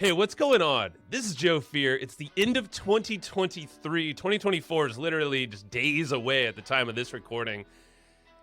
Hey, what's going on? This is Joe Fier. It's the end of 2023. 2024 is literally just days away at the time of this recording.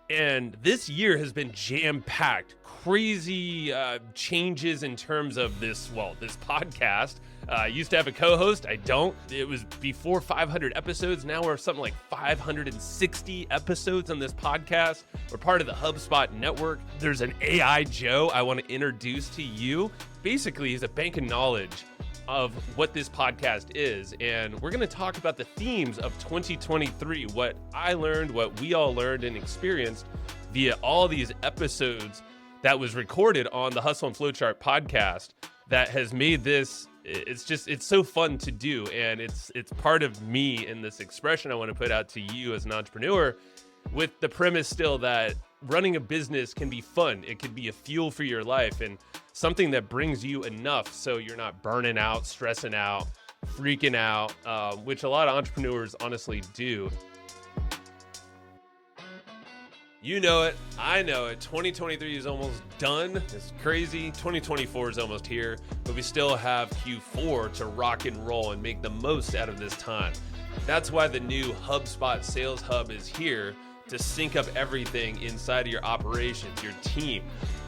And this year has been jam-packed. Crazy changes in terms of this podcast. I used to have a co-host. I don't. It was before 500 episodes. Now we're something like 560 episodes on this podcast. We're part of the HubSpot network. There's an AI Joe I want to introduce to you. Basically, he's a bank of knowledge of what this podcast is, and we're going to talk about the themes of 2023, what I learned, what we all learned and experienced via all these episodes that was recorded on the Hustle and Flowchart podcast that has made this, it's so fun to do, and it's part of me in this expression I want to put out to you as an entrepreneur, with the premise still that running a business can be fun. It can be a fuel for your life and something that brings you enough so you're not burning out, stressing out, freaking out, which a lot of entrepreneurs honestly do. You know it. I know it. 2023 is almost done. It's crazy. 2024 is almost here, but we still have Q4 to rock and roll and make the most out of this time. That's why the new HubSpot Sales Hub is here to sync up everything inside of your operations, your team,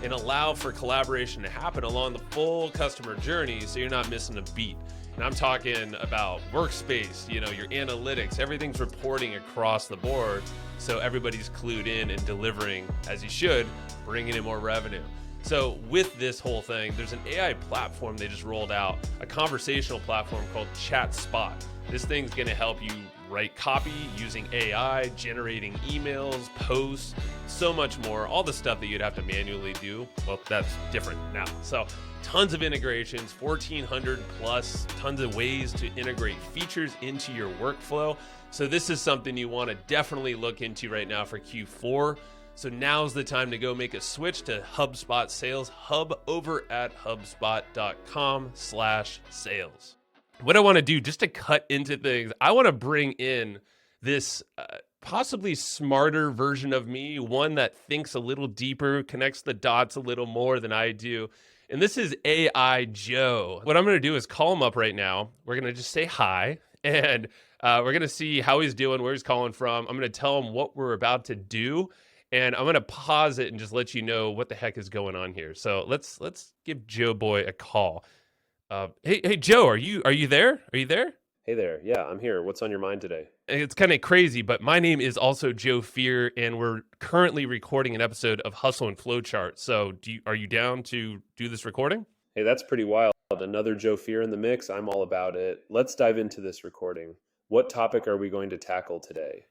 and allow for collaboration to happen along the full customer journey so you're not missing a beat. And I'm talking about workspace, your analytics, everything's reporting across the board so everybody's clued in and delivering as you should, bringing in more revenue. So with this whole thing, there's an AI platform they just rolled out, a conversational platform called ChatSpot. This thing's gonna help you write copy using AI, generating emails, posts, so much more, all the stuff that you'd have to manually do. Well, that's different now. So tons of integrations, 1,400 plus, tons of ways to integrate features into your workflow. So this is something you want to definitely look into right now for Q4. So now's the time to go make a switch to HubSpot Sales Hub over at hubspot.com/sales. What I want to do, just to cut into things, I want to bring in this possibly smarter version of me, one that thinks a little deeper, connects the dots a little more than I do. And this is AI Joe. What I'm going to do is call him up right now. We're going to just say hi, and we're going to see how he's doing, where he's calling from. I'm going to tell him what we're about to do, and I'm going to pause it and just let you know what the heck is going on here. So let's give Joe Boy a call. Hey Joe, are you there? Are you there? Hey there. Yeah, I'm here. What's on your mind today? It's kind of crazy, but my name is also Joe Fier, and we're currently recording an episode of Hustle and Flowchart. So are you down to do this recording? Hey, that's pretty wild. Another Joe Fier in the mix. I'm all about it. Let's dive into this recording. What topic are we going to tackle today?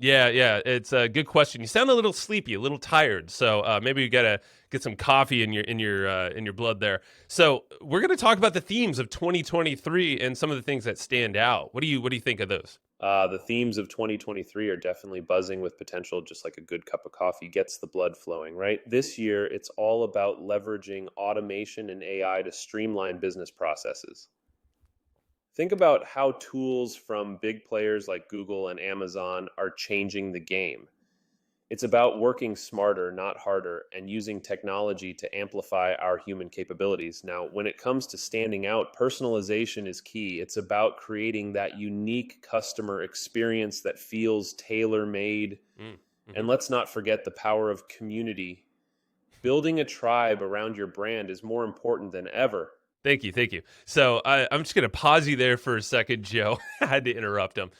Yeah, it's a good question. You sound a little sleepy, a little tired, so maybe you gotta get some coffee in your blood there. So we're gonna talk about the themes of 2023 and some of the things that stand out. What do you think of those? The themes of 2023 are definitely buzzing with potential, just like a good cup of coffee gets the blood flowing, right? This year, it's all about leveraging automation and AI to streamline business processes. Think about how tools from big players like Google and Amazon are changing the game. It's about working smarter, not harder, and using technology to amplify our human capabilities. Now, when it comes to standing out, personalization is key. It's about creating that unique customer experience that feels tailor-made. Mm-hmm. And let's not forget the power of community. Building a tribe around your brand is more important than ever. Thank you. So I'm just gonna pause you there for a second, Joe. I had to interrupt him.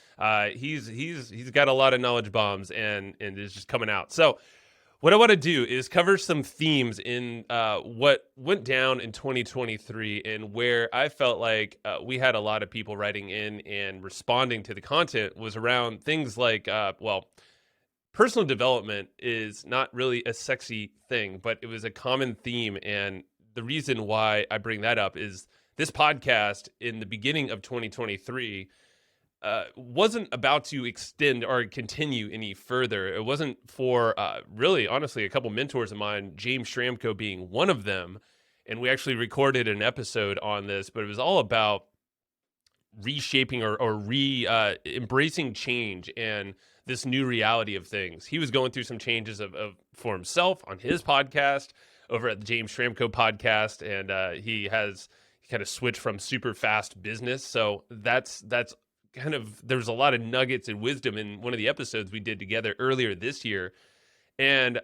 He's got a lot of knowledge bombs and is just coming out. So what I want to do is cover some themes in what went down in 2023 and where I felt like we had a lot of people writing in and responding to the content was around things like personal development is not really a sexy thing, but it was a common theme. And the reason why I bring that up is this podcast in the beginning of 2023 wasn't about to extend or continue any further. It wasn't for really, honestly, a couple mentors of mine, James Schramko being one of them. And we actually recorded an episode on this, but it was all about reshaping or embracing change and this new reality of things. He was going through some changes for himself on his podcast over at the James Schramko podcast, and he has kind of switch from super fast business. So that's kind of, there's a lot of nuggets and wisdom in one of the episodes we did together earlier this year. And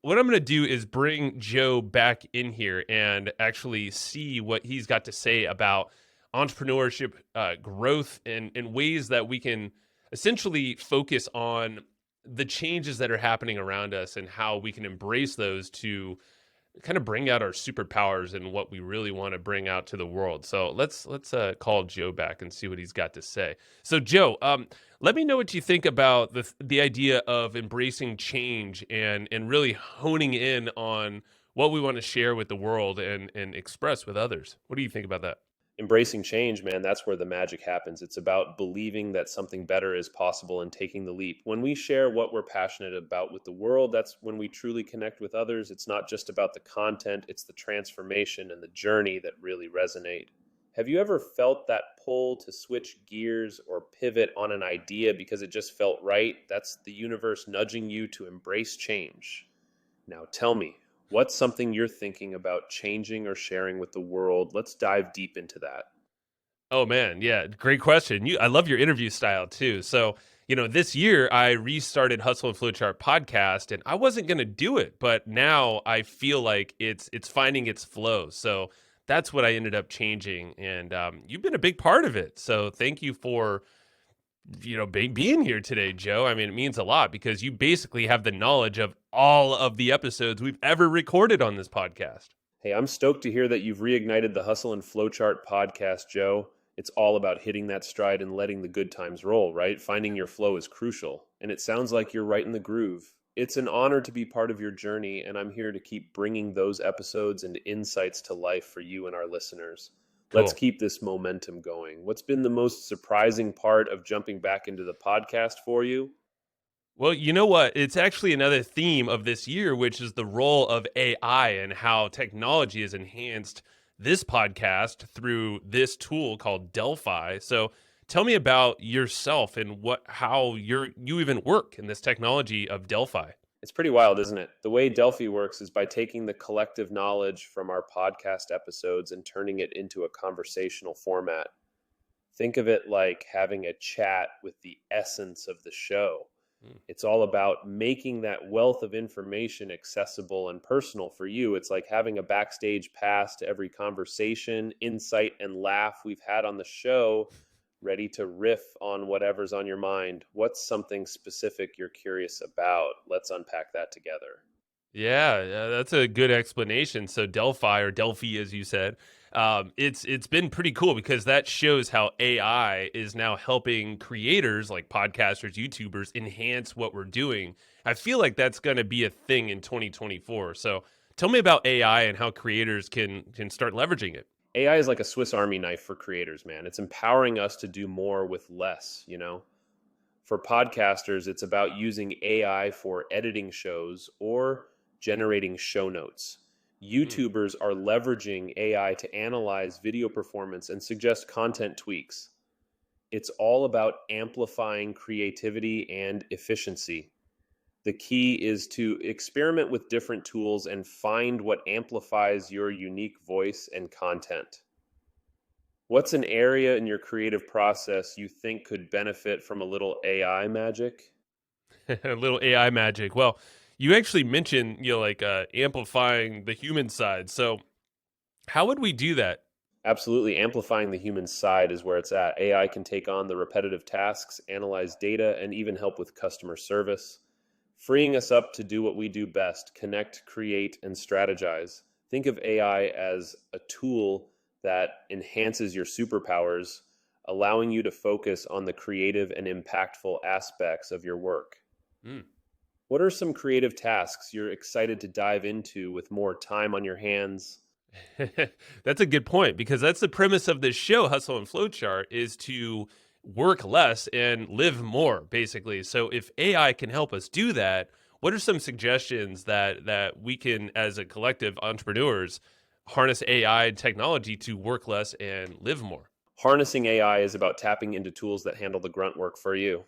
what I'm going to do is bring Joe back in here and actually see what he's got to say about entrepreneurship, growth, and ways that we can essentially focus on the changes that are happening around us and how we can embrace those to kind of bring out our superpowers and what we really want to bring out to the world. So let's call Joe back and see what he's got to say. So Joe, let me know what you think about the idea of embracing change and really honing in on what we want to share with the world and express with others. What do you think about that? Embracing change, man, that's where the magic happens. It's about believing that something better is possible and taking the leap. When we share what we're passionate about with the world, that's when we truly connect with others. It's not just about the content, it's the transformation and the journey that really resonate. Have you ever felt that pull to switch gears or pivot on an idea because it just felt right? That's the universe nudging you to embrace change. Now tell me, what's something you're thinking about changing or sharing with the world? Let's dive deep into that. Oh man, yeah, great question. I love your interview style too. So, this year I restarted Hustle and Flowchart podcast, and I wasn't going to do it, but now I feel like it's finding its flow. So that's what I ended up changing, and you've been a big part of it. So thank you for being here today, Joe. I mean, it means a lot because you basically have the knowledge of all of the episodes we've ever recorded on this podcast. Hey, I'm stoked to hear that you've reignited the Hustle and Flowchart podcast, Joe. It's all about hitting that stride and letting the good times roll, right? Finding your flow is crucial, and it sounds like you're right in the groove. It's an honor to be part of your journey, and I'm here to keep bringing those episodes and insights to life for you and our listeners. Let's Cool. keep this momentum going. What's been the most surprising part of jumping back into the podcast for you? Well, you know what? It's actually another theme of this year, which is the role of AI and how technology has enhanced this podcast through this tool called Delphi. So tell me about yourself and how you even work in this technology of Delphi. It's pretty wild, isn't it? The way Delphi works is by taking the collective knowledge from our podcast episodes and turning it into a conversational format. Think of it like having a chat with the essence of the show. Mm. It's all about making that wealth of information accessible and personal for you. It's like having a backstage pass to every conversation, insight, and laugh we've had on the show, ready to riff on whatever's on your mind. What's something specific you're curious about? Let's unpack that together. Yeah, that's a good explanation. So Delphi, or Delphi, as you said, it's been pretty cool because that shows how AI is now helping creators like podcasters, YouTubers enhance what we're doing. I feel like that's going to be a thing in 2024. So tell me about AI and how creators can start leveraging it. AI is like a Swiss Army knife for creators, man. It's empowering us to do more with less. For podcasters, it's about using AI for editing shows or generating show notes. Mm. YouTubers are leveraging AI to analyze video performance and suggest content tweaks. It's all about amplifying creativity and efficiency. The key is to experiment with different tools and find what amplifies your unique voice and content. What's an area in your creative process you think could benefit from a little AI magic? A little AI magic. Well, you actually mentioned, amplifying the human side. So how would we do that? Absolutely, amplifying the human side is where it's at. AI can take on the repetitive tasks, analyze data, and even help with customer service, freeing us up to do what we do best: connect, create, and strategize. Think of AI as a tool that enhances your superpowers, allowing you to focus on the creative and impactful aspects of your work. Mm. What are some creative tasks you're excited to dive into with more time on your hands? That's a good point because that's the premise of this show, Hustle and Flowchart, is to work less and live more, basically. So if AI can help us do that, what are some suggestions that we can, as a collective entrepreneurs, harness AI technology to work less and live more? Harnessing AI is about tapping into tools that handle the grunt work for you.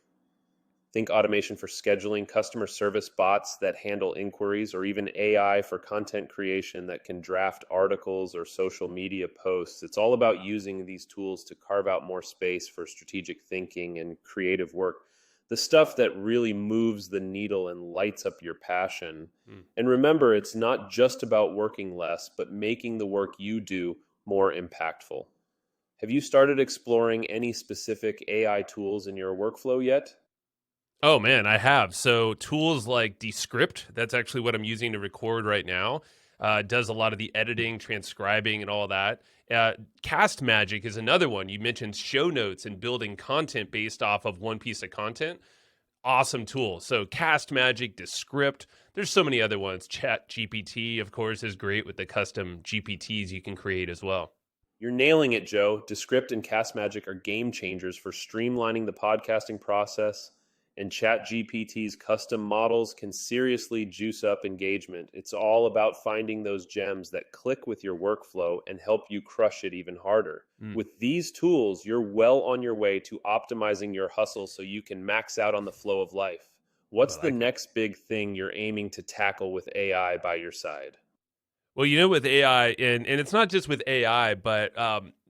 Think automation for scheduling, customer service bots that handle inquiries, or even AI for content creation that can draft articles or social media posts. It's all about using these tools to carve out more space for strategic thinking and creative work. The stuff that really moves the needle and lights up your passion. Mm. And remember, it's not just about working less, but making the work you do more impactful. Have you started exploring any specific AI tools in your workflow yet? Oh man, I have. So tools like Descript, that's actually what I'm using to record right now. Does a lot of the editing, transcribing, and all that. Cast Magic is another one. You mentioned show notes and building content based off of one piece of content. Awesome tool. So Cast Magic, Descript. There's so many other ones. Chat GPT, of course, is great with the custom GPTs you can create as well. You're nailing it, Joe. Descript and Cast Magic are game changers for streamlining the podcasting process, and ChatGPT's custom models can seriously juice up engagement. It's all about finding those gems that click with your workflow and help you crush it even harder. Mm. With these tools, you're well on your way to optimizing your hustle so you can max out on the flow of life. I What's the like it. next big thing you're aiming to tackle with AI by your side? Well, with AI, and it's not just with AI, but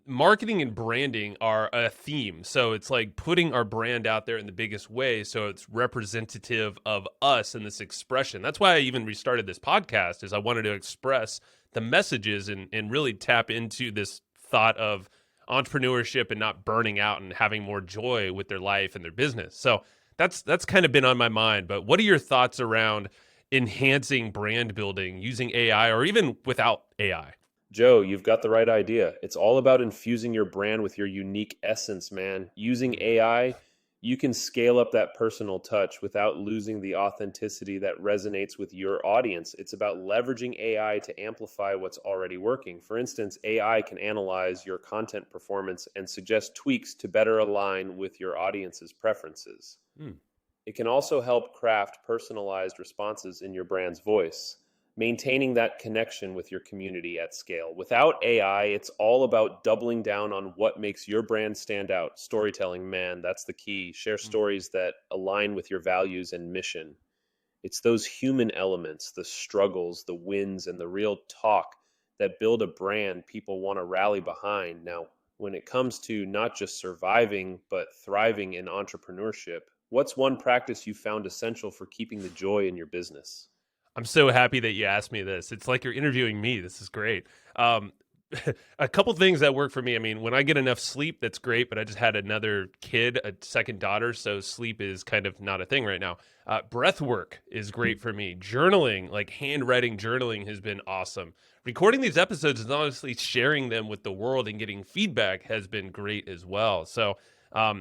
marketing and branding are a theme. So it's like putting our brand out there in the biggest way, so it's representative of us in this expression. That's why I even restarted this podcast, is I wanted to express the messages and really tap into this thought of entrepreneurship and not burning out and having more joy with their life and their business. So that's kind of been on my mind. But what are your thoughts around enhancing brand building using AI or even without AI? Joe, you've got the right idea. It's all about infusing your brand with your unique essence, man. Using Mm. AI, you can scale up that personal touch without losing the authenticity that resonates with your audience. It's about leveraging AI to amplify what's already working. For instance, AI can analyze your content performance and suggest tweaks to better align with your audience's preferences. Mm. It can also help craft personalized responses in your brand's voice, maintaining that connection with your community at scale. Without AI, it's all about doubling down on what makes your brand stand out. Storytelling, man, that's the key. Share Mm. stories that align with your values and mission. It's those human elements, the struggles, the wins, and the real talk that build a brand people want to rally behind. Now, when it comes to not just surviving, but thriving in entrepreneurship, what's one practice you found essential for keeping the joy in your business? I'm so happy that you asked me this. It's like you're interviewing me. This is great. Um, a couple things that work for me. I mean, when I get enough sleep, that's great. But I just had another kid, a second daughter, so sleep is kind of not a thing right now. Breath work is great for me. Journaling, like handwriting journaling, has been awesome. Recording these episodes and honestly sharing them with the world and getting feedback has been great as well. So,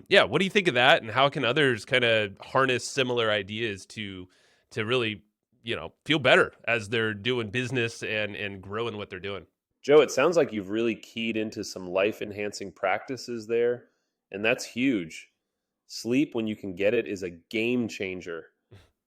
yeah, what do you think of that? And how can others kind of harness similar ideas to really feel better as they're doing business and growing what they're doing? Joe, it sounds like you've really keyed into some life enhancing practices there, and that's huge. Sleep, when you can get it, is a game changer.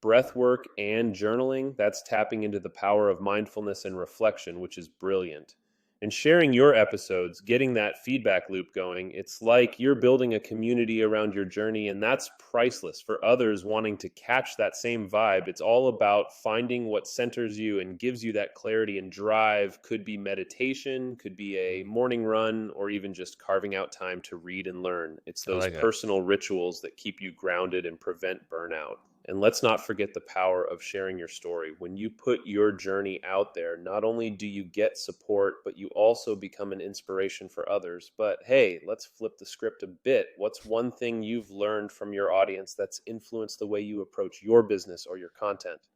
Breath work and journaling, that's tapping into the power of mindfulness and reflection, which is brilliant. And sharing your episodes, getting that feedback loop going, it's like you're building a community around your journey, and that's priceless for others wanting to catch that same vibe. It's all about finding what centers you and gives you that clarity and drive. Could be meditation, could be a morning run, or even just carving out time to read and learn. It's I those like it. personal rituals that keep you grounded and prevent burnout. And let's not forget the power of sharing your story. When you put your journey out there, not only do you get support, but you also become an inspiration for others. But hey, let's flip the script a bit. What's one thing you've learned from your audience that's influenced the way you approach your business or your content?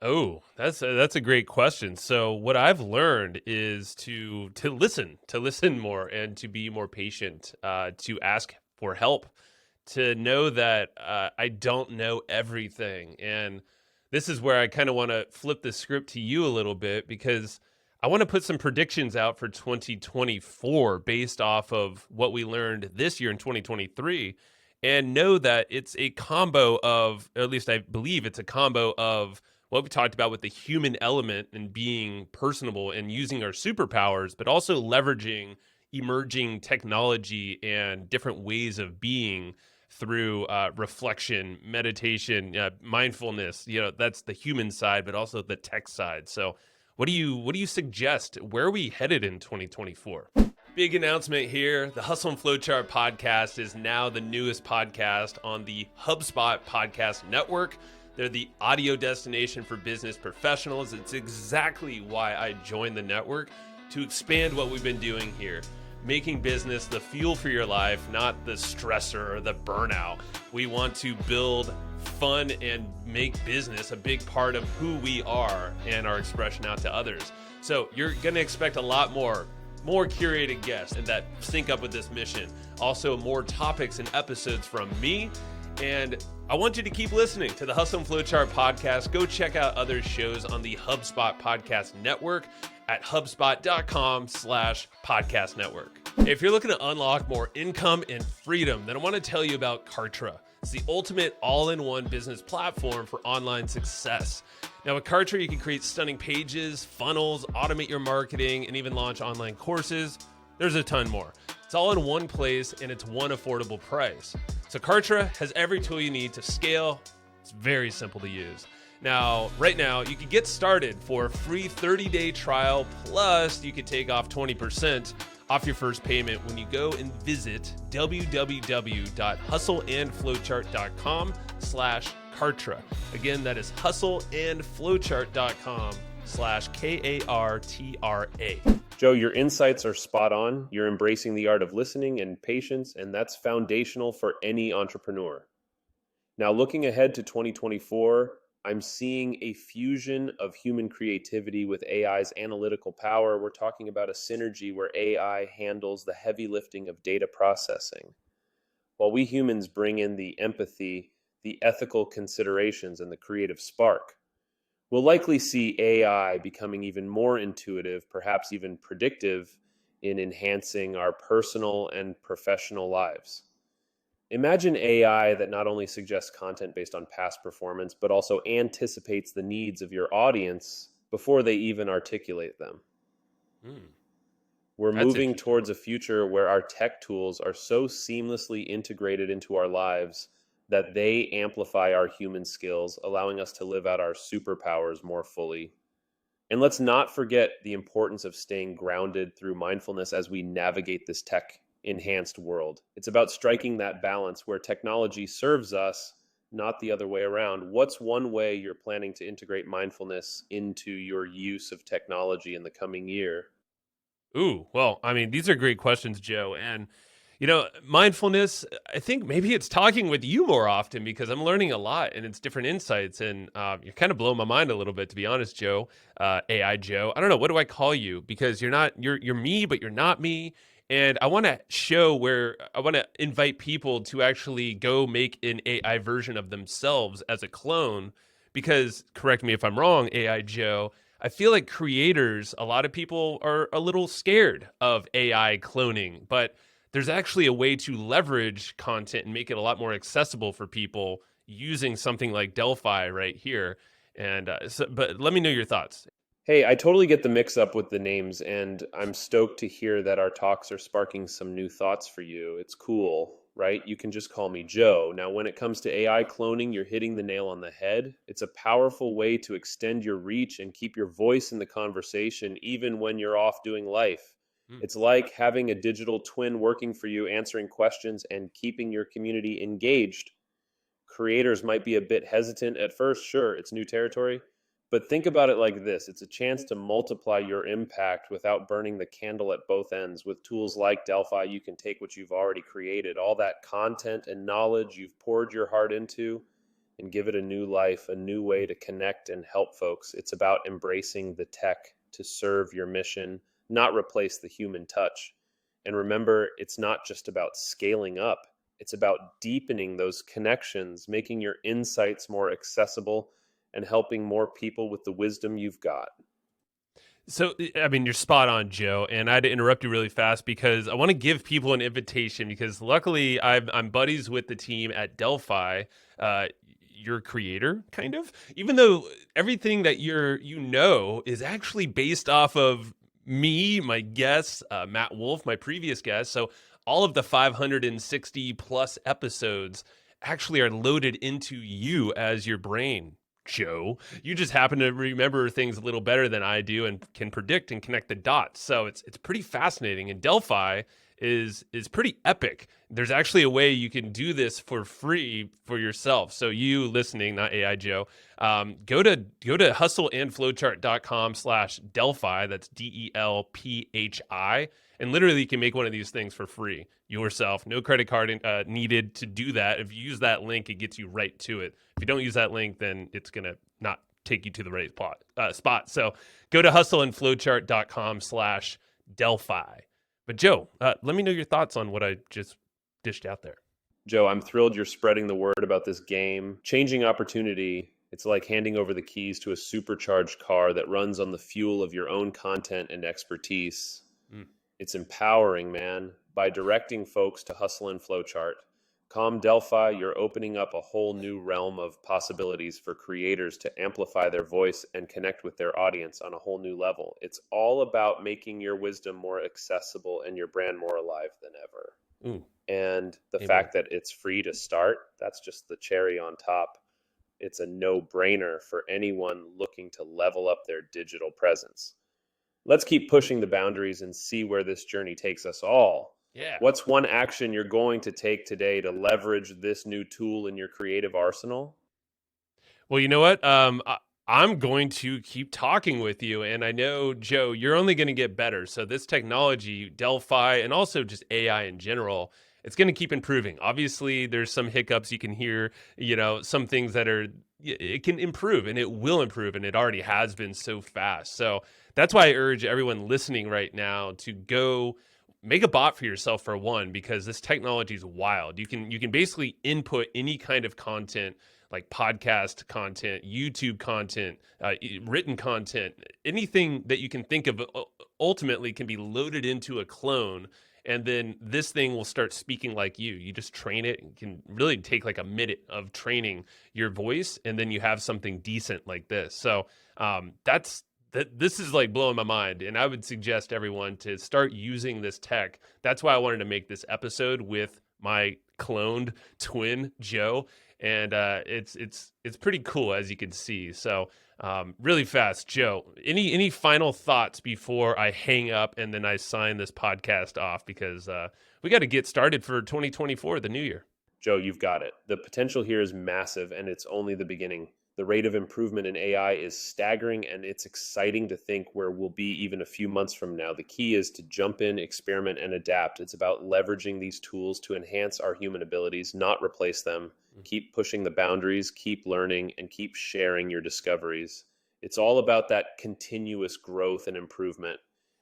Oh, that's a great question. So what I've learned is to listen more, and to be more patient, to ask for help, to know that I don't know everything. And this is where I kind of want to flip the script to you a little bit, because I want to put some predictions out for 2024 based off of what we learned this year in 2023, and know that it's a combo of, or at least I believe it's a combo of what we talked about with the human element and being personable and using our superpowers, but also leveraging emerging technology and different ways of being through reflection, meditation, mindfulness. That's the human side, but also the tech side. So what do you suggest? Where are we headed in 2024? Big announcement here. The Hustle and Flowchart podcast is now the newest podcast on the HubSpot podcast network. They're the audio destination for business professionals. It's exactly why I joined the network, to expand what we've been doing here, making business the fuel for your life, not the stressor or the burnout. We want to build fun and make business a big part of who we are and our expression out to others. So you're going to expect a lot more curated guests and that sync up with this mission. Also more topics and episodes from me. And I want you to keep listening to the Hustle and Flowchart podcast. Go check out other shows on the HubSpot podcast network at hubspot.com/podcast network. If you're looking to unlock more income and freedom, then I want to tell you about Kartra. It's the ultimate all-in-one business platform for online success. Now with Kartra, you can create stunning pages, funnels, automate your marketing, and even launch online courses. There's a ton more. It's all in one place and it's one affordable price. So Kartra has every tool you need to scale. It's very simple to use. Now, right now, you can get started for a free 30-day trial, plus you can take off 20% off your first payment when you go and visit www.hustleandflowchart.com/Kartra. Again, that is hustleandflowchart.com/KARTRA. Joe, your insights are spot on. You're embracing the art of listening and patience, and that's foundational for any entrepreneur. Now, looking ahead to 2024, I'm seeing a fusion of human creativity with AI's analytical power. We're talking about a synergy where AI handles the heavy lifting of data processing, while we humans bring in the empathy, the ethical considerations, and the creative spark. We'll likely see AI becoming even more intuitive, perhaps even predictive, in enhancing our personal and professional lives. Imagine AI that not only suggests content based on past performance, but also anticipates the needs of your audience before they even articulate them. We're moving towards a future where our tech tools are so seamlessly integrated into our lives that they amplify our human skills, allowing us to live out our superpowers more fully. And let's not forget the importance of staying grounded through mindfulness as we navigate this tech-enhanced world. It's about striking that balance where technology serves us, not the other way around. What's one way you're planning to integrate mindfulness into your use of technology in the coming year? Ooh, well, I mean, these are great questions, Joe. And mindfulness, I think maybe it's talking with you more often because I'm learning a lot and it's different insights. And you're kind of blowing my mind a little bit, to be honest, Joe. AI Joe. I don't know. What do I call you? Because you're me, but you're not me. And I want to invite people to actually go make an AI version of themselves as a clone. Because, correct me if I'm wrong, AI Joe, I feel like creators, a lot of people are a little scared of AI cloning, but there's actually a way to leverage content and make it a lot more accessible for people using something like Delphi right here. And but let me know your thoughts. Hey, I totally get the mix up with the names, and I'm stoked to hear that our talks are sparking some new thoughts for you. It's cool, right? You can just call me Joe. Now, when it comes to AI cloning, you're hitting the nail on the head. It's a powerful way to extend your reach and keep your voice in the conversation, even when you're off doing life. It's like having a digital twin working for you, answering questions and keeping your community engaged. Creators might be a bit hesitant at first. Sure, it's new territory. But think about it like this. It's a chance to multiply your impact without burning the candle at both ends. With tools like Delphi, you can take what you've already created, all that content and knowledge you've poured your heart into, and give it a new life, a new way to connect and help folks. It's about embracing the tech to serve your mission, not replace the human touch. And remember, it's not just about scaling up. It's about deepening those connections, making your insights more accessible, and helping more people with the wisdom you've got. So, I mean, you're spot on, Joe. And I had to interrupt you really fast because I want to give people an invitation because luckily I'm buddies with the team at Delphi, your creator, kind of, even though everything that you know is actually based off of me, my guest, Matt Wolf, my previous guest. So all of the 560 plus episodes actually are loaded into you as your brain, Joe. You just happen to remember things a little better than I do and can predict and connect the dots. So it's pretty fascinating. And Delphi is pretty epic. There's actually a way you can do this for free for yourself. So you listening, not AI Joe, go to hustleandflowchart.com/Delphi. That's DELPHI. And literally you can make one of these things for free yourself. No credit card needed to do that. If you use that link, it gets you right to it. If you don't use that link, then it's going to not take you to the right spot. So go to hustleandflowchart.com/Delphi. But Joe, let me know your thoughts on what I just dished out there. Joe, I'm thrilled you're spreading the word about this game. Changing opportunity. It's like handing over the keys to a supercharged car that runs on the fuel of your own content and expertise. It's empowering, man. By directing folks to Hustle and Flowchart, Delphi, you're opening up a whole new realm of possibilities for creators to amplify their voice and connect with their audience on a whole new level. It's all about making your wisdom more accessible and your brand more alive than ever. And the fact that it's free to start, that's just the cherry on top. It's a no-brainer for anyone looking to level up their digital presence. Let's keep pushing the boundaries and see where this journey takes us all. Yeah. What's one action you're going to take today to leverage this new tool in your creative arsenal? Well, you know what? I'm going to keep talking with you. And I know, Joe, you're only going to get better. So this technology, Delphi, and also just AI in general, it's going to keep improving. Obviously, there's some hiccups you can hear, some things that it can improve and it will improve. And it already has been so fast. So that's why I urge everyone listening right now to go make a bot for yourself for one, because this technology is wild. You can basically input any kind of content, like podcast content, YouTube content, written content, anything that you can think of ultimately can be loaded into a clone. And then this thing will start speaking like you. You just train it. It can really take like a minute of training your voice. And then you have something decent like this. So this is like blowing my mind. And I would suggest everyone to start using this tech. That's why I wanted to make this episode with my cloned twin, Joe. And it's pretty cool, as you can see. So really fast, Joe, any final thoughts before I hang up and then I sign this podcast off? Because we got to get started for 2024, the new year. Joe, you've got it. The potential here is massive, and it's only the beginning. The rate of improvement in AI is staggering, and it's exciting to think where we'll be even a few months from now. The key is to jump in, experiment, and adapt. It's about leveraging these tools to enhance our human abilities, not replace them. Keep pushing the boundaries, keep learning, and keep sharing your discoveries. It's all about that continuous growth and improvement.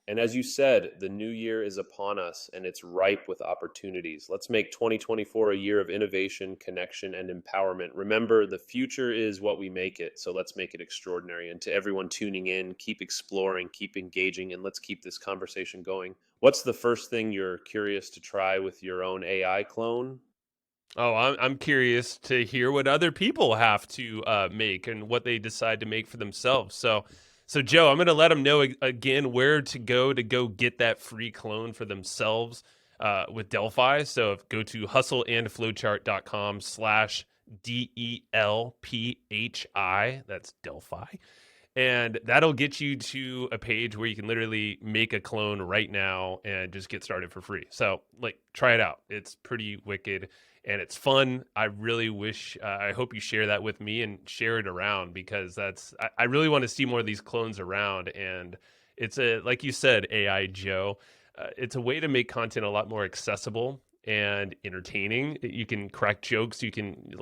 And as you said, the new year is upon us, and it's ripe with opportunities. Let's make 2024 a year of innovation, connection, and empowerment. Remember, the future is what we make it, so let's make it extraordinary. And to everyone tuning in, keep exploring, keep engaging, and let's keep this conversation going. What's the first thing you're curious to try with your own AI clone? Oh, I'm curious to hear what other people have to make and what they decide to make for themselves. So Joe, I'm going to let them know again where to go get that free clone for themselves with Delphi. So go to hustleandflowchart.com/DELPHI. That's Delphi. And that'll get you to a page where you can literally make a clone right now and just get started for free. So try it out. It's pretty wicked and it's fun. I really wish, I hope you share that with me and share it around, because I really want to see more of these clones around. And it's like you said, AI Joe, it's a way to make content a lot more accessible and entertaining. You can crack jokes. You can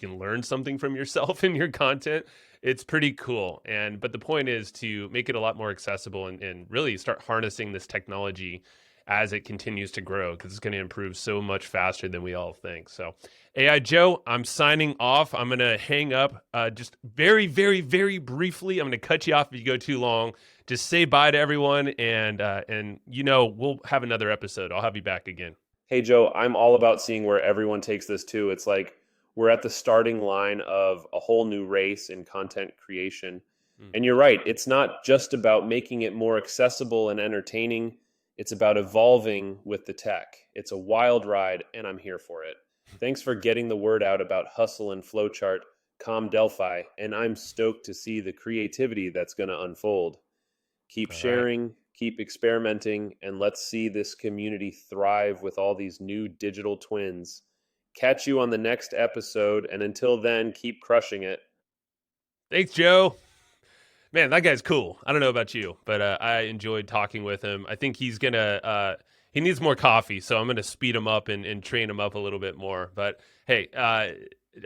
learn something from yourself in your content. It's pretty cool. But the point is to make it a lot more accessible and really start harnessing this technology as it continues to grow, because it's going to improve so much faster than we all think. So AI Joe, I'm signing off. I'm going to hang up just very, very, very briefly. I'm going to cut you off if you go too long. Just say bye to everyone. And we'll have another episode. I'll have you back again. Hey, Joe, I'm all about seeing where everyone takes this too. It's like we're at the starting line of a whole new race in content creation. And you're right, it's not just about making it more accessible and entertaining. It's about evolving with the tech. It's a wild ride, and I'm here for it. Thanks for getting the word out about Hustle and Flowchart, Calm Delphi, and I'm stoked to see the creativity that's going to unfold. Keep All right. sharing, keep experimenting, and let's see this community thrive with all these new digital twins. Catch you on the next episode, and until then, keep crushing it. Thanks, Joe. Man, that guy's cool. I don't know about you, but I enjoyed talking with him. I think he's gonna he needs more coffee, so I'm gonna speed him up and train him up a little bit more. But hey,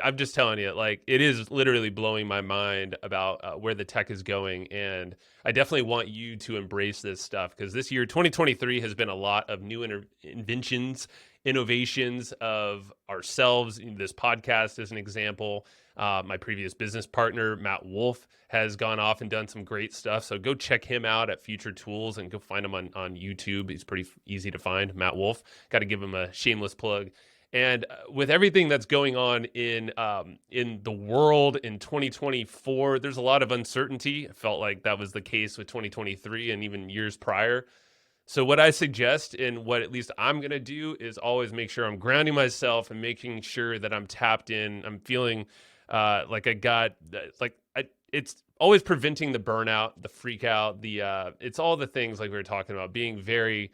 I'm just telling you, like, it is literally blowing my mind about where the tech is going, and I definitely want you to embrace this stuff because this year, 2023, has been a lot of new inventions, innovations of ourselves. This podcast is an example. My previous business partner, Matt Wolf, has gone off and done some great stuff. So go check him out at Future Tools and go find him on YouTube. He's pretty easy to find, Matt Wolf. Got to give him a shameless plug. And with everything that's going on in the world in 2024, there's a lot of uncertainty. I felt like that was the case with 2023 and even years prior. So what I suggest and what at least I'm going to do is always make sure I'm grounding myself and making sure that I'm tapped in. I'm feeling like I got it's always preventing the burnout, the freak out, it's all the things like we were talking about, being very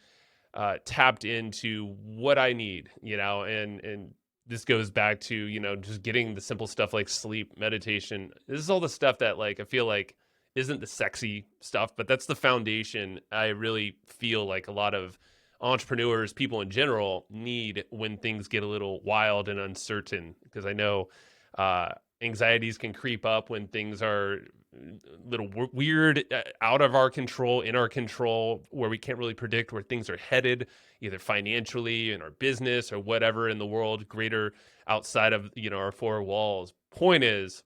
tapped into what I need, and this goes back to, just getting the simple stuff like sleep, meditation. This is all the stuff that like I feel like isn't the sexy stuff, but that's the foundation I really feel like a lot of entrepreneurs, people in general, need when things get a little wild and uncertain. Because I know anxieties can creep up when things are a little weird, out of our control, in our control, where we can't really predict where things are headed, either financially in our business or whatever in the world, greater outside of our four walls. Point is,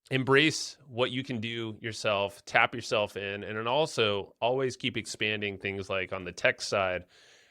embrace what you can do yourself, tap yourself in, and then also always keep expanding things like on the tech side,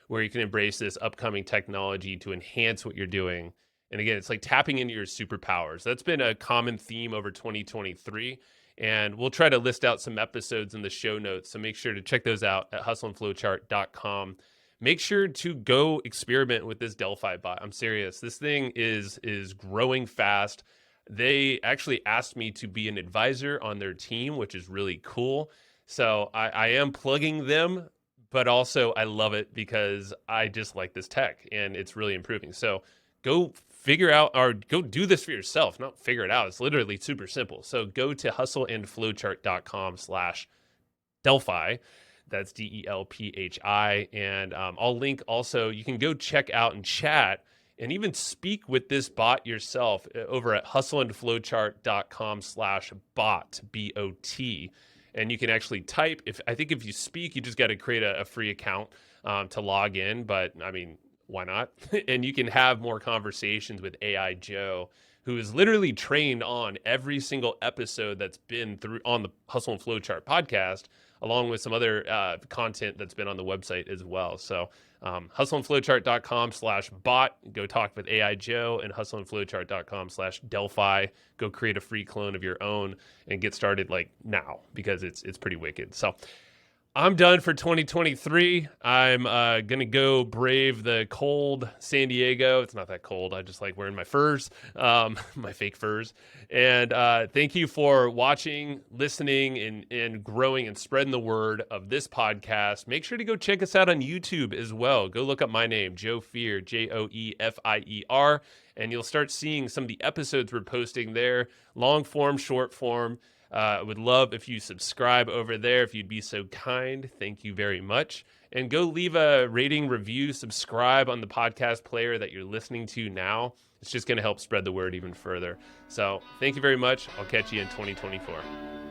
where you can embrace this upcoming technology to enhance what you're doing. And again, it's like tapping into your superpowers. That's been a common theme over 2023. And we'll try to list out some episodes in the show notes. So make sure to check those out at hustleandflowchart.com. Make sure to go experiment with this Delphi bot. I'm serious. This thing is growing fast. They actually asked me to be an advisor on their team, which is really cool. So I am plugging them, but also I love it because I just like this tech and it's really improving. So go figure out or go do this for yourself, not figure it out. It's literally super simple. So go to hustleandflowchart.com/Delphi. That's DELPHI. And I'll link also, you can go check out and chat and even speak with this bot yourself over at hustleandflowchart.com/bot, BOT. And you can actually type, I think if you speak, you just got to create a free account to log in. But I mean, why not? And you can have more conversations with AI Joe, who is literally trained on every single episode that's been through on the Hustle and Flowchart podcast, along with some other content that's been on the website as well. So hustleandflowchart.com/bot, go talk with AI Joe, and hustleandflowchart.com/Delphi. Go create a free clone of your own and get started like now, because it's pretty wicked. So I'm done for 2023. I'm going to go brave the cold San Diego. It's not that cold. I just like wearing my furs, my fake furs. And thank you for watching, listening, and growing and spreading the word of this podcast. Make sure to go check us out on YouTube as well. Go look up my name, Joe Fier, JoeFier, and you'll start seeing some of the episodes we're posting there, long form, short form. I would love if you subscribe over there, if you'd be so kind. Thank you very much. And go leave a rating, review, subscribe on the podcast player that you're listening to now. It's just going to help spread the word even further. So thank you very much. I'll catch you in 2024.